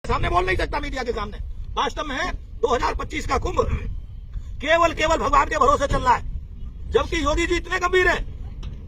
सामने बोल नहीं सकता मीडिया के सामने। वास्तव में 2025 का कुंभ केवल भगवान के भरोसे चल रहा है, जबकि योगी जी इतने गंभीर हैं।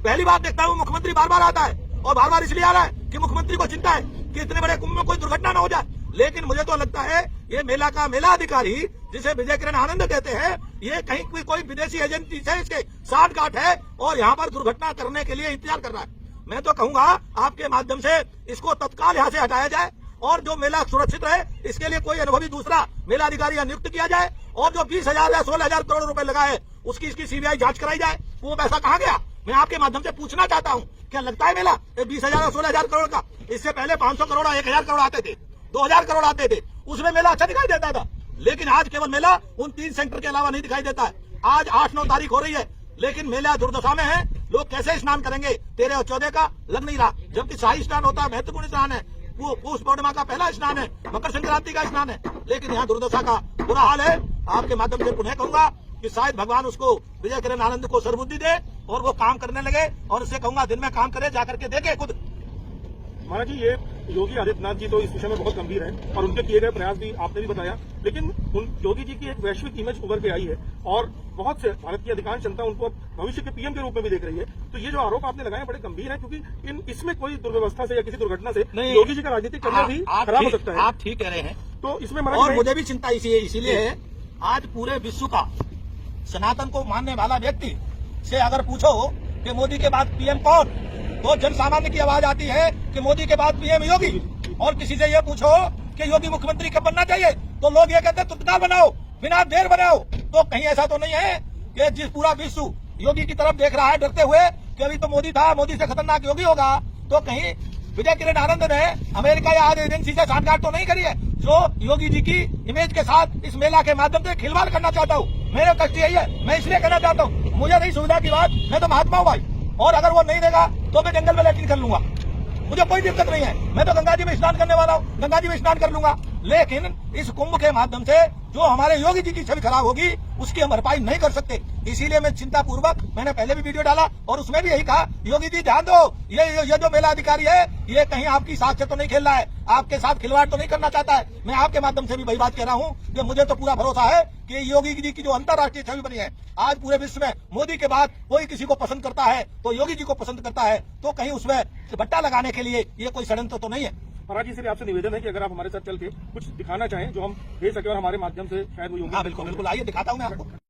पहली बार देखता हूँ मुख्यमंत्री बार बार आता है, और बार बार इसलिए आ रहा है कि मुख्यमंत्री को चिंता है कि इतने बड़े कुंभ में कोई दुर्घटना न हो जाए। लेकिन मुझे तो लगता है ये मेला का मेला अधिकारी जिसे विजय किरण आनंद कहते हैं, ये कहीं कोई विदेशी एजेंसी से इसके साठगांठ है और यहाँ पर दुर्घटना करने के लिए इंतजार कर रहा है। मैं तो कहूंगा आपके माध्यम से इसको तत्काल यहाँ से हटाया जाए और जो मेला सुरक्षित रहे इसके लिए कोई अनुभवी दूसरा मेला अधिकारी नियुक्त किया जाए, और जो 20,000 या 16,000 करोड़ रुपए लगाए उसकी इसकी सीबीआई जांच कराई जाए। वो पैसा कहाँ गया? मैं आपके माध्यम से पूछना चाहता हूँ, क्या लगता है मेला 20,000 या 16,000 करोड़ का? इससे पहले 500 करोड़ 1,000 करोड़ आते थे, 2,000 करोड़ आते थे, उसमें मेला अच्छा दिखाई देता था। लेकिन आज केवल मेला उन 3 सेंटर के अलावा नहीं दिखाई देता है। आज 8-9 तारीख हो रही है, लेकिन मेला दुर्दशा में है। लोग कैसे स्नान करेंगे? 13 और 14 का लग नहीं रहा, जबकि शाही स्नान होता है, महत्वपूर्ण स्नान है, वो पौष पूर्णिमा का पहला स्नान है, मकर संक्रांति का स्नान है। लेकिन यहाँ दुर्दशा का बुरा हाल है। आपके माध्यम से पुनः कहूंगा कि शायद भगवान उसको विजय किरण आनंद को सर्वबुद्धि दे और वो काम करने लगे, और उससे कहूंगा दिन में काम करे, जाकर के देखे खुद। महाराज जी, ये योगी आदित्यनाथ जी तो इस विषय में बहुत गंभीर हैं और उनके किए गए प्रयास भी आपने भी बताया, लेकिन योगी जी की एक वैश्विक इमेज उभर के आई है और बहुत से भारत की अधिकांश जनता उनको भविष्य के पीएम के रूप में भी देख रही है। तो ये जो आरोप आपने लगाए बड़े गंभीर है, क्योंकि इसमें कोई दुर्व्यवस्था से या किसी दुर्घटना से योगी जी का राजनीतिक करियर भी खराब हो सकता है। आप ठीक कह रहे हैं, तो इसमें और मुझे भी चिंता इसीलिए है। आज पूरे विश्व का सनातन को मानने वाला व्यक्ति से अगर पूछो कि मोदी के बाद पीएम कौन, तो जन सामान्य की आवाज आती है कि मोदी के बाद पीएम योगी। और किसी से ये पूछो कि योगी मुख्यमंत्री कब बनना चाहिए, तो लोग ये कहते हैं तत्काल बनाओ, बिना देर बनाओ। तो कहीं ऐसा तो नहीं है कि जिस पूरा विश्व योगी की तरफ देख रहा है डरते हुए कि अभी तो मोदी था, मोदी से खतरनाक योगी होगा, तो कहीं विजय किरण आनंद ने अमेरिका या आज एजेंसी से साठगांठ तो नहीं करी है जो योगी जी की इमेज के साथ इस मेला के माध्यम से खिलवाड़ करना चाहता हूँ। मेरे कष्ट यही है, मैं इसलिए कहना चाहता हूँ, मुझे नहीं सुविधा की बात, मैं तो महात्मा हूँ भाई, और अगर वो नहीं देगा तो मैं जंगल में लैट्रिन कर लूंगा, मुझे कोई दिक्कत नहीं है। मैं तो गंगा जी में स्नान करने वाला हूँ, गंगा जी में स्नान कर लूंगा। लेकिन इस कुंभ के माध्यम से जो हमारे योगी जी की छवि खराब होगी उसकी हम भरपाई नहीं कर सकते। इसीलिए मैं चिंता पूर्वक, मैंने पहले भी वीडियो डाला और उसमें भी यही कहा, योगी जी ध्यान दो, ये जो मेला अधिकारी है ये कहीं आपकी साथ से तो नहीं खेल रहा है, आपके साथ खिलवाड़ तो नहीं करना चाहता है। मैं आपके माध्यम से भी वही बात कह रहा हूँ कि मुझे तो पूरा भरोसा है कि योगी जी की जो अंतर्राष्ट्रीय छवि बनी है, आज पूरे विश्व में मोदी के बाद कोई किसी को पसंद करता है तो योगी जी को पसंद करता है, तो कहीं उसमें बट्टा लगाने के लिए ये कोई षड्यंत्र तो नहीं है। महाराज जी, इसलिए आपसे निवेदन है कि अगर आप हमारे साथ चल के कुछ दिखाना चाहें जो हम भेज सके और हमारे माध्यम से शायद वो योगी। हाँ बिल्कुल, आइए दिखाता हूँ मैं आपको।